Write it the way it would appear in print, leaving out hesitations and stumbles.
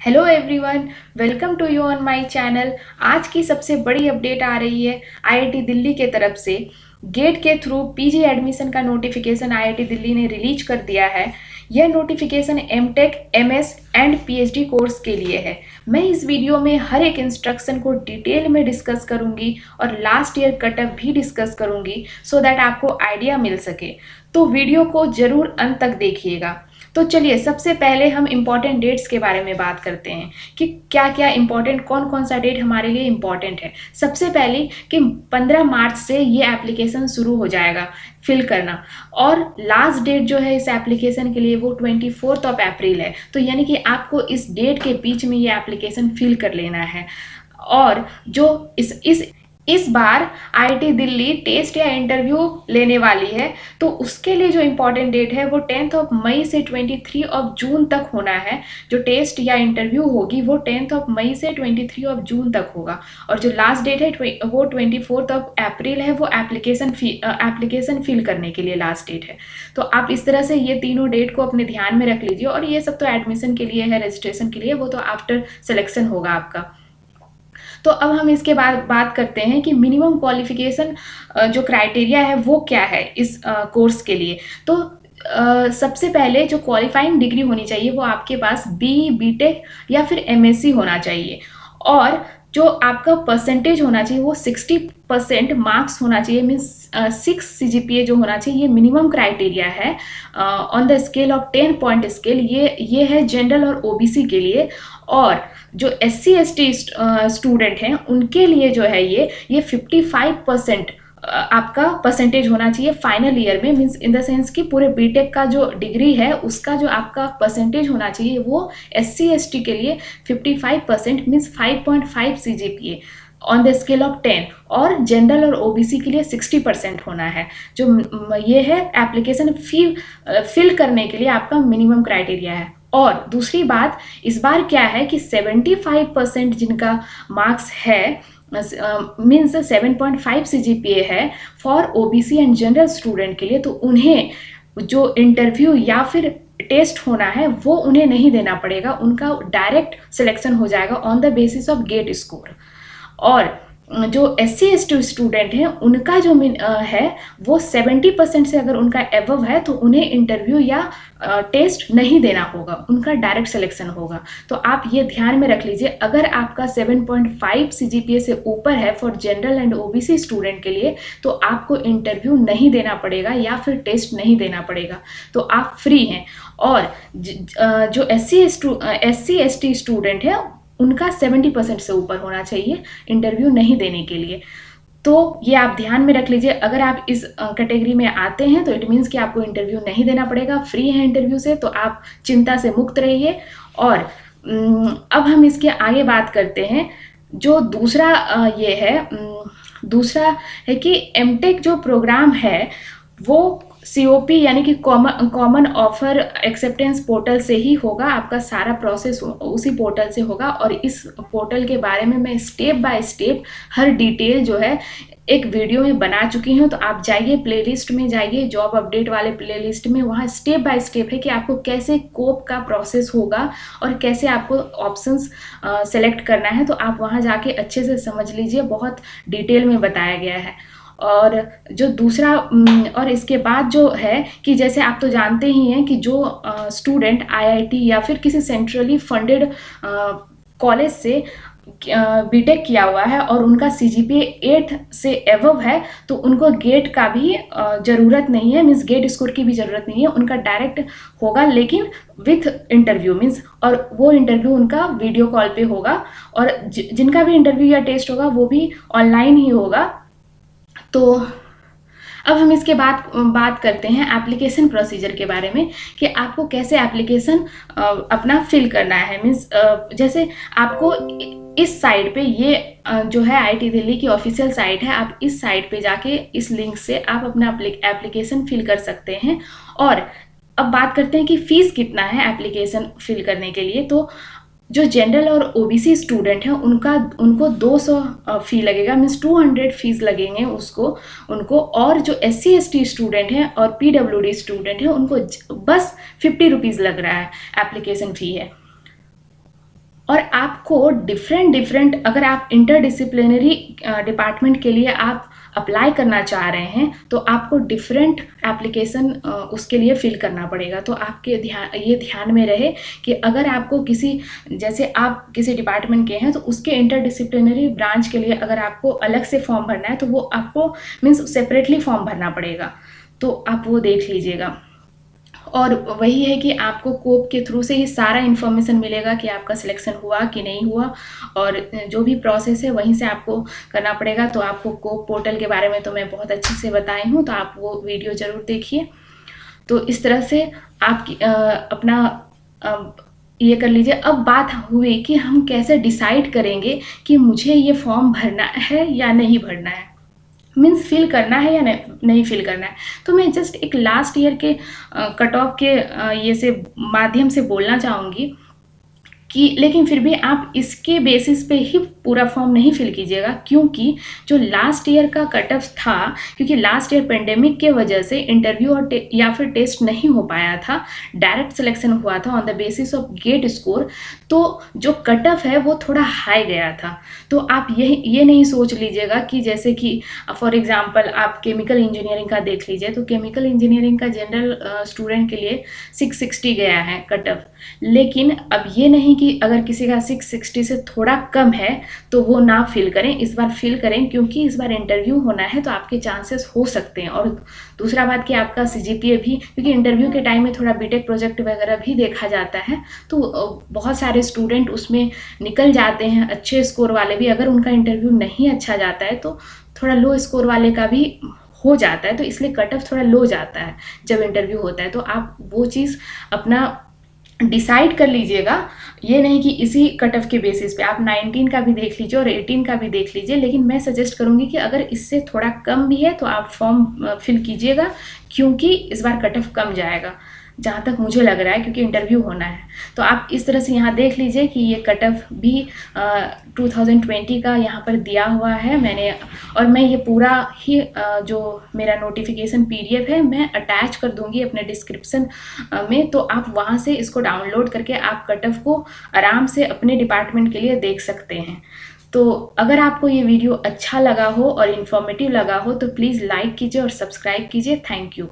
Hello everyone, welcome to you on my channel. आज की सबसे बड़ी अपडेट आ रही है आईआईटी दिल्ली के तरफ से। गेट के थ्रू पीजी एडमिशन का नोटिफिकेशन आईआईटी दिल्ली ने रिलीज कर दिया है। यह notification M Tech, MS and PhD course के लिए है। मैं इस वीडियो में हर एक इंस्ट्रक्शन को डिटेल में डिस्कस करूंगी और लास्ट ईयर कटअप भी डिस्कस करूंगी सो दैट आपको आइडिया मिल सके। तो वीडियो को जरूर अंत तक देखिएगा। तो चलिए सबसे पहले हम इम्पॉर्टेंट डेट्स के बारे में बात करते हैं कि क्या क्या इम्पॉर्टेंट, कौन कौन सा डेट हमारे लिए इम्पॉर्टेंट है। सबसे पहले कि 15 मार्च से ये एप्लीकेशन शुरू हो जाएगा फिल करना, और लास्ट डेट जो है इस एप्लीकेशन के लिए वो 24 अप्रैल है। तो यानी कि आपको इस डेट के बीच में ये एप्लीकेशन फिल कर लेना है। और जो इस बार आईआईटी दिल्ली टेस्ट या इंटरव्यू लेने वाली है, तो उसके लिए जो इम्पोर्टेंट डेट है वो 10 मई से 23 जून तक होना है। जो टेस्ट या इंटरव्यू होगी वो 10 मई से 23 जून तक होगा। और जो लास्ट डेट है वो 24 अप्रैल है, वो एप्लीकेशन फिल करने के लिए लास्ट डेट है। तो आप इस तरह से ये तीनों डेट को अपने ध्यान में रख लीजिए। और ये सब तो एडमिशन के लिए है, रजिस्ट्रेशन के लिए, वो तो आफ्टर सिलेक्शन होगा आपका। तो अब हम इसके बाद बात करते हैं कि मिनिमम क्वालिफिकेशन जो क्राइटेरिया है वो क्या है इस कोर्स के लिए। तो सबसे पहले जो क्वालिफाइंग डिग्री होनी चाहिए वो आपके पास बीई, बीटेक या फिर एमएससी होना चाहिए। और जो आपका परसेंटेज होना चाहिए वो 60% मार्क्स होना चाहिए, मीन्स 6 CGPA जो होना चाहिए, ये मिनिमम क्राइटेरिया है on the scale of 10 point scale. ये है जनरल और ओबीसी के लिए। और जो SC ST स्टूडेंट हैं उनके लिए जो है ये 55% आपका परसेंटेज होना चाहिए फाइनल ईयर में, मीन्स इन द सेंस कि पूरे बीटेक का जो डिग्री है उसका जो आपका परसेंटेज होना चाहिए वो SC ST के लिए 55% means 5.5 CGPA on the scale of 10, और जनरल और ओबीसी के लिए 60% होना है। जो ये है एप्लीकेशन फिल करने के लिए आपका मिनिमम क्राइटेरिया है। और दूसरी बात इस बार क्या है कि 75% जिनका मार्क्स है, मीन्स 7.5 CGPA है for OBC and general student के लिए, तो उन्हें जो इंटरव्यू या फिर टेस्ट होना है वो उन्हें नहीं देना पड़ेगा। उनका डायरेक्ट सिलेक्शन हो जाएगा on the basis of GATE score. और जो SC ST स्टूडेंट हैं उनका जो है वो 70% से अगर उनका एबव है तो उन्हें इंटरव्यू या टेस्ट नहीं देना होगा, उनका डायरेक्ट सिलेक्शन होगा। तो आप ये ध्यान में रख लीजिए, अगर आपका 7.5 CGPA से ऊपर है for general and OBC student के लिए तो आपको इंटरव्यू नहीं देना पड़ेगा या फिर टेस्ट नहीं देना पड़ेगा, तो आप फ्री हैं। और जो SC ST स्टूडेंट है उनका 70% से ऊपर होना चाहिए इंटरव्यू नहीं देने के लिए। तो ये आप ध्यान में रख लीजिए, अगर आप इस कैटेगरी में आते हैं तो इट मीन्स कि आपको इंटरव्यू नहीं देना पड़ेगा, फ्री है इंटरव्यू से, तो आप चिंता से मुक्त रहिए। और अब हम इसके आगे बात करते हैं। जो दूसरा ये है, दूसरा है कि एमटेक जो प्रोग्राम है वो COP यानी कि कॉमन ऑफर एक्सेप्टेंस पोर्टल से ही होगा। आपका सारा प्रोसेस उसी पोर्टल से होगा। और इस पोर्टल के बारे में मैं step by step her detail जो है एक वीडियो में बना चुकी हूँ। तो आप जाइए प्लेलिस्ट में, जाइए जॉब अपडेट वाले प्लेलिस्ट में, वहाँ स्टेप बाय स्टेप है कि आपको कैसे कोप का प्रोसेस होगा और कैसे आपको ऑप्शंस सेलेक्ट करना है। तो आप वहाँ जाके अच्छे से समझ लीजिए, बहुत डिटेल में बताया गया है। और जो दूसरा और इसके बाद जो है कि जैसे आप तो जानते ही हैं कि जो स्टूडेंट IIT या फिर किसी सेंट्रली फंडेड कॉलेज से बीटेक किया हुआ है और उनका CGPA 8 से एबव है तो उनको गेट का भी ज़रूरत नहीं है, मीन्स गेट स्कोर की भी ज़रूरत नहीं है, उनका डायरेक्ट होगा लेकिन विथ इंटरव्यू, मीन्स और वो इंटरव्यू उनका वीडियो कॉल पे होगा। और जिनका भी इंटरव्यू या टेस्ट होगा वो भी ऑनलाइन ही होगा। तो अब हम इसके बाद बात करते हैं एप्लीकेशन प्रोसीजर के बारे में कि आपको कैसे एप्लीकेशन अपना फिल करना है। मीन्स जैसे आपको इस साइट पे, ये जो है IIT दिल्ली की ऑफिशियल साइट है, आप इस साइट पे जाके इस लिंक से आप अपना एप्लीकेशन फिल कर सकते हैं। और अब बात करते हैं कि फीस कितना है एप्लीकेशन फिल करने के लिए। तो जो जनरल और ओबीसी स्टूडेंट हैं उनको 200 फी लगेगा, मीन्स 200 फीस लगेंगे उनको। और जो SC ST स्टूडेंट हैं और PWD स्टूडेंट हैं उनको बस 50 रुपीज़ लग रहा है, एप्लीकेशन फ़ी है। और आपको डिफरेंट अगर आप इंटरडिसिप्लिनरी डिपार्टमेंट के लिए आप अप्लाई करना चाह रहे हैं तो आपको डिफरेंट एप्लीकेशन उसके लिए फिल करना पड़ेगा। तो आपके ये ध्यान में रहे कि अगर आपको जैसे आप किसी डिपार्टमेंट के हैं तो उसके इंटरडिसिप्लिनरी ब्रांच के लिए अगर आपको अलग से फॉर्म भरना है तो वो आपको मीन्स सेपरेटली फॉर्म भरना पड़ेगा, तो आप वो देख लीजिएगा। और वही है कि आपको कोप के थ्रू से ही सारा इन्फॉर्मेशन मिलेगा कि आपका सिलेक्शन हुआ कि नहीं हुआ, और जो भी प्रोसेस है वहीं से आपको करना पड़ेगा। तो आपको कोप पोर्टल के बारे में तो मैं बहुत अच्छे से बताई हूँ, तो आप वो वीडियो ज़रूर देखिए। तो इस तरह से आप अपना ये कर लीजिए। अब बात हुई कि हम कैसे डिसाइड करेंगे कि मुझे ये फॉर्म भरना है या नहीं भरना है, मीन्स फिल करना है या नहीं फिल करना है। तो मैं जस्ट एक लास्ट ईयर के कट ऑफ के ये से माध्यम से बोलना चाहूँगी कि लेकिन फिर भी आप इसके बेसिस पे ही पूरा फॉर्म नहीं फिल कीजिएगा, क्योंकि जो लास्ट ईयर का कट ऑफ था, क्योंकि लास्ट ईयर पेंडेमिक के वजह से इंटरव्यू और या फिर टेस्ट नहीं हो पाया था, डायरेक्ट सिलेक्शन हुआ था on the basis of GATE score, तो जो कट ऑफ है वो थोड़ा हाई गया था। तो आप ये नहीं सोच लीजिएगा कि जैसे कि फॉर एग्जांपल आप केमिकल इंजीनियरिंग का देख लीजिए, तो केमिकल इंजीनियरिंग का जनरल स्टूडेंट के लिए 660 गया है कट ऑफ, लेकिन अब ये नहीं कि अगर किसी का 660 से थोड़ा कम है तो वो ना फिल करें, इस बार फिल करें, क्योंकि इस बार इंटरव्यू होना है तो आपके चांसेस हो सकते हैं। और दूसरा बात कि आपका CGPA भी, क्योंकि इंटरव्यू के टाइम में थोड़ा बीटेक प्रोजेक्ट वगैरह भी देखा जाता है, तो बहुत सारे स्टूडेंट उसमें निकल जाते हैं, अच्छे स्कोर वाले भी। अगर उनका इंटरव्यू नहीं अच्छा जाता है तो थोड़ा लो स्कोर वाले का भी हो जाता है, तो इसलिए कट ऑफ थोड़ा लो जाता है जब इंटरव्यू होता है। तो आप वो चीज़ अपना डिसाइड कर लीजिएगा, ये नहीं कि इसी कट ऑफ के बेसिस पे आप 19 का भी देख लीजिए और 18 का भी देख लीजिए, लेकिन मैं सजेस्ट करूंगी कि अगर इससे थोड़ा कम भी है तो आप फॉर्म फिल कीजिएगा, क्योंकि इस बार कट ऑफ कम जाएगा जहाँ तक मुझे लग रहा है, क्योंकि इंटरव्यू होना है। तो आप इस तरह से यहाँ देख लीजिए कि ये कट ऑफ भी 2020 का यहाँ पर दिया हुआ है मैंने, और मैं ये पूरा ही जो मेरा नोटिफिकेशन PDF है मैं अटैच कर दूंगी अपने डिस्क्रिप्शन में, तो आप वहाँ से इसको डाउनलोड करके आप कट ऑफ को आराम से अपने डिपार्टमेंट के लिए देख सकते हैं। तो अगर आपको ये वीडियो अच्छा लगा हो और इन्फॉर्मेटिव लगा हो तो प्लीज़ लाइक कीजिए और सब्सक्राइब कीजिए। Thank you.